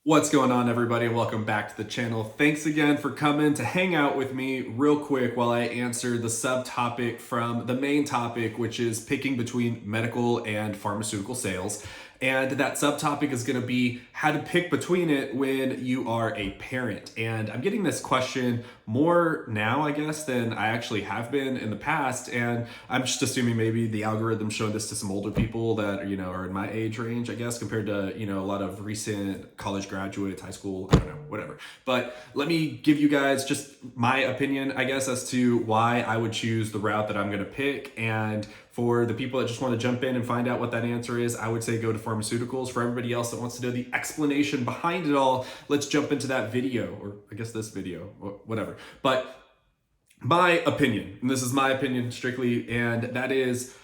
What's going on, everybody? Welcome back to the channel. Thanks again for coming to hang out with me real quick while I answer the subtopic from the main topic, which is picking between medical and pharmaceutical sales. And that subtopic is going to be how to pick between it when you are a parent. And I'm getting this question more now, I guess, than I actually have been in the past. And I'm just assuming maybe the algorithm showed this to some older people that, are in my age range, I guess, compared to, a lot of recent college graduates, high school, I don't know, whatever. But let me give you guys just my opinion, I guess, as to why I would choose the route that I'm going to pick. And for the people that just want to jump in and find out what that answer is, I would say go to pharmaceuticals. For everybody else that wants to know the explanation behind it all, let's jump into that video, or I guess this video, or whatever. But my opinion, and this is my opinion strictly, and that is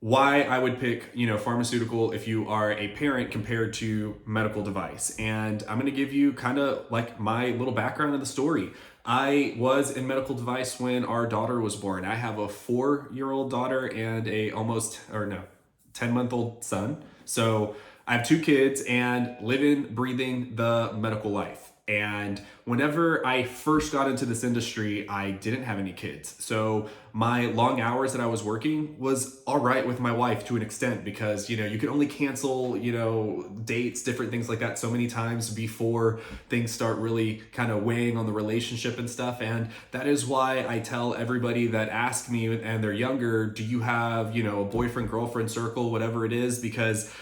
why I would pick, pharmaceutical if you are a parent compared to medical device. And I'm going to give you kind of like my little background of the story. I was in medical device when our daughter was born. I have a 4-year-old daughter and 10-month-old son. So I have 2 kids and living, breathing the medical life. And whenever I first got into this industry, I didn't have any kids. So my long hours that I was working was all right with my wife to an extent because, you can only cancel, dates, different things like that so many times before things start really kind of weighing on the relationship and stuff. And that is why I tell everybody that ask me and they're younger, do you have, a boyfriend, girlfriend circle, whatever it is? Because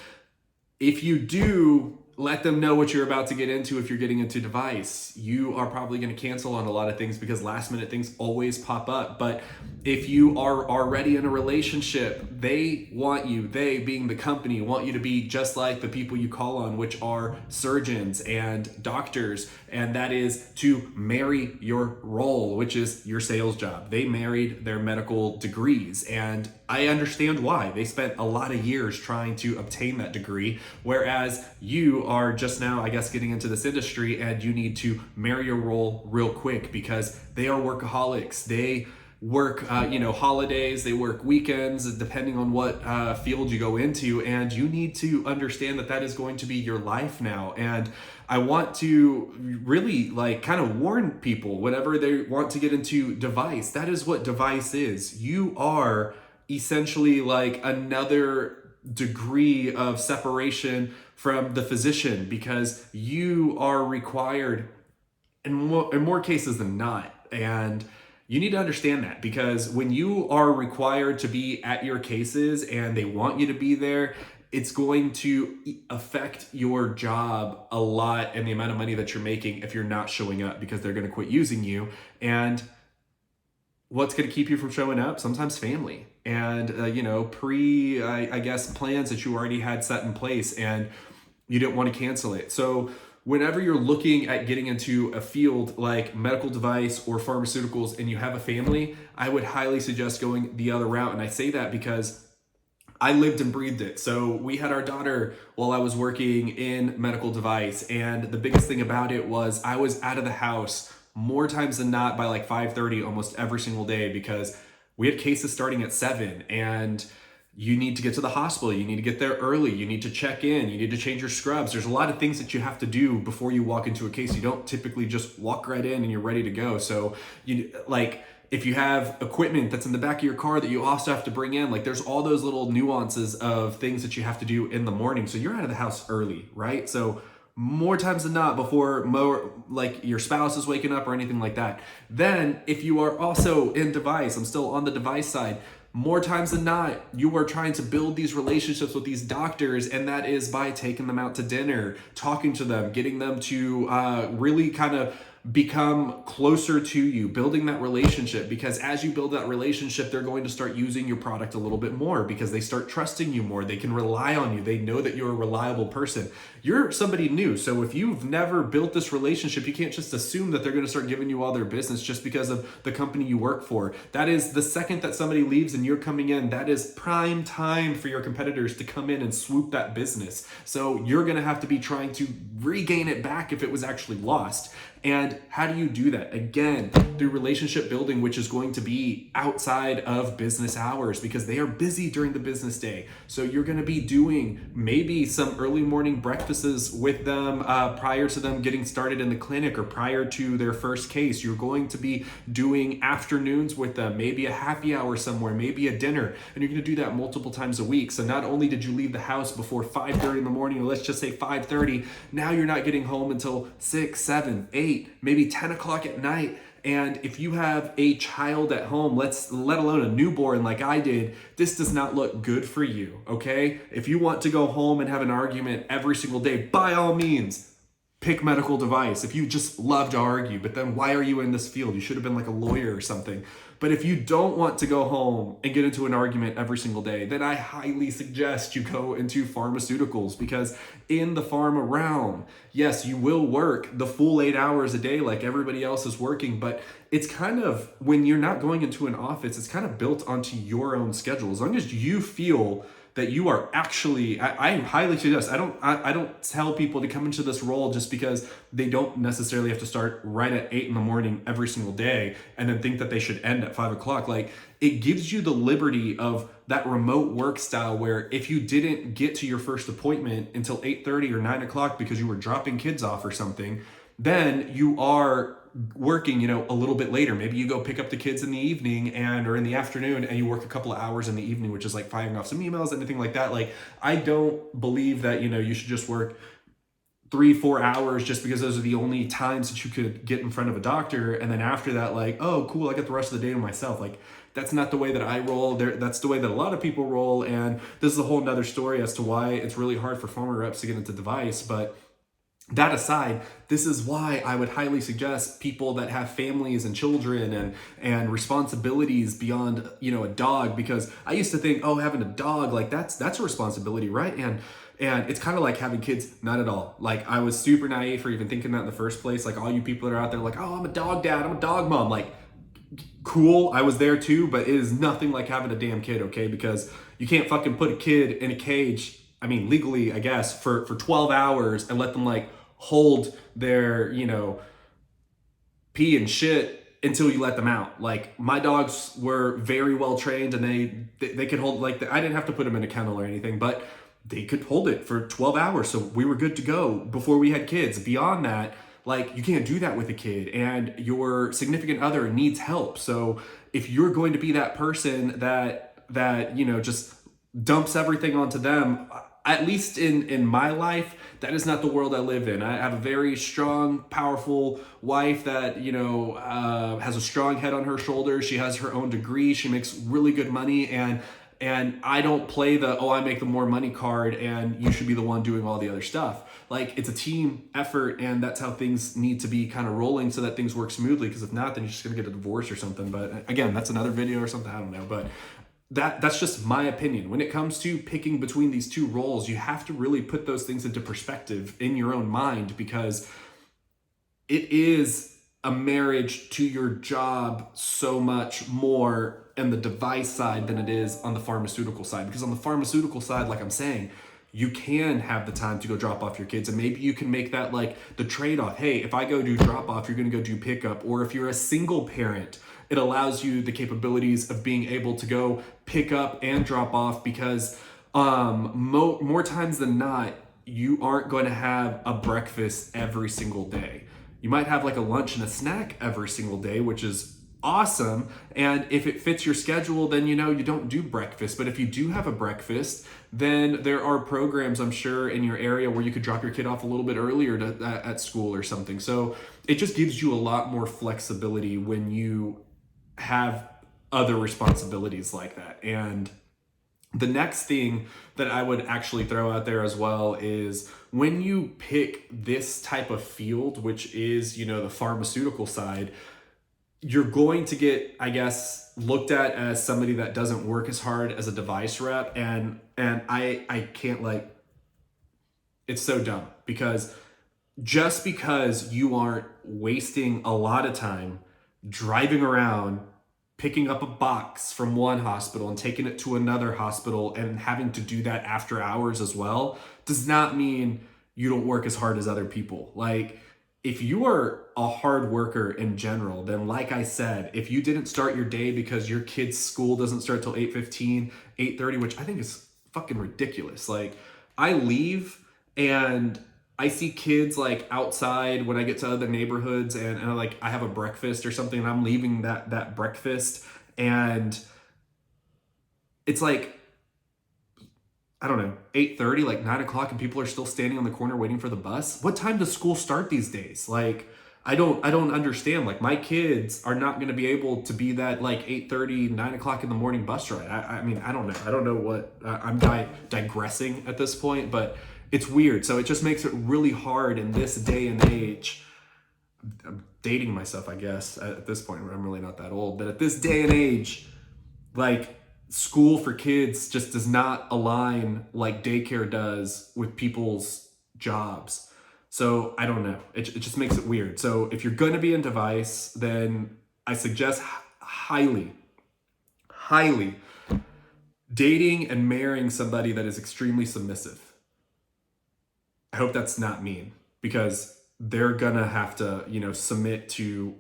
if you do, let them know what you're about to get into. If you're getting into device, you are probably going to cancel on a lot of things because last minute things always pop up. But if you are already in a relationship, they want you, they being the company, want you to be just like the people you call on, which are surgeons and doctors. And that is to marry your role, which is your sales job. They married their medical degrees. And I understand why. They spent a lot of years trying to obtain that degree, whereas you are just now, I guess, getting into this industry and you need to marry your role real quick because they are workaholics. They work, holidays, they work weekends, depending on what field you go into. And you need to understand that that is going to be your life now. And I want to really kind of warn people whenever they want to get into device, that is what device is. You are essentially like another degree of separation from the physician because you are required in more cases than not. And you need to understand that because when you are required to be at your cases and they want you to be there, it's going to affect your job a lot and the amount of money that you're making if you're not showing up because they're going to quit using you. And what's going to keep you from showing up? Sometimes family and, plans that you already had set in place and you didn't want to cancel it. So whenever you're looking at getting into a field like medical device or pharmaceuticals and you have a family, I would highly suggest going the other route. And I say that because I lived and breathed it. So we had our daughter while I was working in medical device. And the biggest thing about it was I was out of the house more times than not by 5:30 almost every single day because we had cases starting at 7 and you need to get to the hospital. You need to get there early. You need to check in. You need to change your scrubs. There's a lot of things that you have to do before you walk into a case. You don't typically just walk right in and you're ready to go. So if you have equipment that's in the back of your car that you also have to bring in, there's all those little nuances of things that you have to do in the morning. So you're out of the house early, right? So more times than not before your spouse is waking up or anything like that. Then if you are also in device, I'm still on the device side, more times than not, you are trying to build these relationships with these doctors, and that is by taking them out to dinner, talking to them, getting them to really kind of become closer to you, building that relationship, because as you build that relationship, they're going to start using your product a little bit more because they start trusting you more. They can rely on you. They know that you're a reliable person. You're somebody new. So if you've never built this relationship, you can't just assume that they're going to start giving you all their business just because of the company you work for. That is the second that somebody leaves and you're coming in, that is prime time for your competitors to come in and swoop that business. So you're going to have to be trying to regain it back if it was actually lost. And And how do you do that? Again, through relationship building, which is going to be outside of business hours because they are busy during the business day. So you're going to be doing maybe some early morning breakfasts with them prior to them getting started in the clinic or prior to their first case. You're going to be doing afternoons with them, maybe a happy hour somewhere, maybe a dinner, and you're going to do that multiple times a week. So not only did you leave the house before 5:30 in the morning, or let's just say 5:30, now you're not getting home until 6, 7, 8, maybe 10 o'clock at night. And if you have a child at home, let alone a newborn like I did, this does not look good for you, okay? If you want to go home and have an argument every single day, by all means, pick medical device. If you just love to argue, but then why are you in this field? You should have been like a lawyer or something. But if you don't want to go home and get into an argument every single day, then I highly suggest you go into pharmaceuticals, because in the pharma realm, yes, you will work the full 8 hours a day like everybody else is working, but it's kind of, when you're not going into an office, it's kind of built onto your own schedule. As long as you feel that you are actually, I highly suggest, I don't tell people to come into this role just because they don't necessarily have to start right at 8 in the morning every single day and then think that they should end at 5 o'clock. Like, it gives you the liberty of that remote work style where if you didn't get to your first appointment until 8:30 or 9 o'clock because you were dropping kids off or something, then you are working, a little bit later. Maybe you go pick up the kids in the evening or in the afternoon, and you work a couple of hours in the evening, which is like firing off some emails, anything like that. Like, I don't believe that, you should just work 3-4 hours just because those are the only times that you could get in front of a doctor. And then after that, like, oh, cool, I got the rest of the day to myself. Like, that's not the way that I roll. That's the way that a lot of people roll. And this is a whole nother story as to why it's really hard for pharma reps to get into device. But that aside, this is why I would highly suggest people that have families and children and responsibilities beyond, a dog, because I used to think, oh, having a dog, like that's a responsibility, right? And it's kind of like having kids. Not at all. Like, I was super naive for even thinking that in the first place. Like, all you people that are out there like, oh, I'm a dog dad, I'm a dog mom. Like, cool, I was there too, but it is nothing like having a damn kid, okay? Because you can't fucking put a kid in a cage, I mean, legally, I guess, for 12 hours and let them like hold their, pee and shit until you let them out. Like, my dogs were very well trained, and they could hold, like, I didn't have to put them in a kennel or anything, but they could hold it for 12 hours. So we were good to go before we had kids. Beyond that, like, you can't do that with a kid, and your significant other needs help. So if you're going to be that person that just dumps everything onto them, at least in my life, that is not the world I live in. I have a very strong, powerful wife that, has a strong head on her shoulders. She has her own degree. She makes really good money. And I don't play I make the more money card and you should be the one doing all the other stuff. Like, it's a team effort, and that's how things need to be kind of rolling so that things work smoothly. Because if not, then you're just going to get a divorce or something. But again, that's another video or something. I don't know. But that's just my opinion. When it comes to picking between these two roles, you have to really put those things into perspective in your own mind, because it is a marriage to your job so much more in the device side than it is on the pharmaceutical side. Because on the pharmaceutical side, like I'm saying, you can have the time to go drop off your kids, and maybe you can make that like the trade-off. Hey, if I go do drop off, you're going to go do pickup. Or if you're a single parent, it allows you the capabilities of being able to go pick up and drop off, because more times than not, you aren't going to have a breakfast every single day. You might have like a lunch and a snack every single day, which is awesome. And if it fits your schedule, then you don't do breakfast. But if you do have a breakfast, then there are programs, I'm sure, in your area where you could drop your kid off a little bit earlier at school or something. So it just gives you a lot more flexibility when you have other responsibilities like that. And the next thing that I would actually throw out there as well is, when you pick this type of field, which is, the pharmaceutical side, you're going to get, I guess, looked at as somebody that doesn't work as hard as a device rep. And I can't, like, it's so dumb, because just because you aren't wasting a lot of time driving around, picking up a box from one hospital and taking it to another hospital and having to do that after hours as well, does not mean you don't work as hard as other people. Like, if you are a hard worker in general, then like I said, if you didn't start your day because your kid's school doesn't start till 8:15, 8:30, which I think is fucking ridiculous. Like I leave and I see kids like outside when I get to other neighborhoods, and like I have a breakfast or something and I'm leaving that breakfast, and it's like, I don't know, 8:30, like 9 o'clock, and people are still standing on the corner waiting for the bus. What time does school start these days? Like, I don't understand. Like my kids are not going to be able to be that like 8:30, 9 o'clock in the morning bus ride. I mean, I don't know. I don't know what, I'm digressing at this point, but it's weird. So it just makes it really hard in this day and age. I'm dating myself, I guess, at this point. I'm really not that old, but at this day and age, like school for kids just does not align like daycare does with people's jobs. So I don't know. It just makes it weird. So if you're going to be in device, then I suggest highly, highly dating and marrying somebody that is extremely submissive. I hope that's not mean, because they're gonna have to, submit to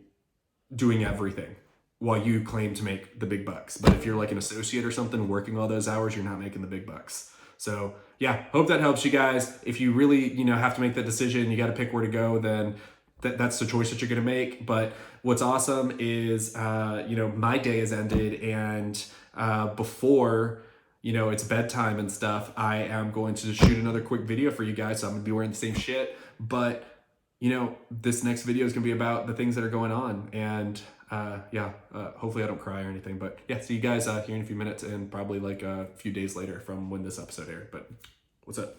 doing everything while you claim to make the big bucks. But if you're like an associate or something working all those hours, you're not making the big bucks. So yeah, hope that helps you guys. If you really, have to make that decision, you got to pick where to go, then that's the choice that you're going to make. But what's awesome is, my day has ended, and before, it's bedtime and stuff, I am going to shoot another quick video for you guys. So I'm going to be wearing the same shit, but this next video is going to be about the things that are going on. And hopefully I don't cry or anything, but yeah, see you guys here in a few minutes, and probably like a few days later from when this episode aired. But what's up?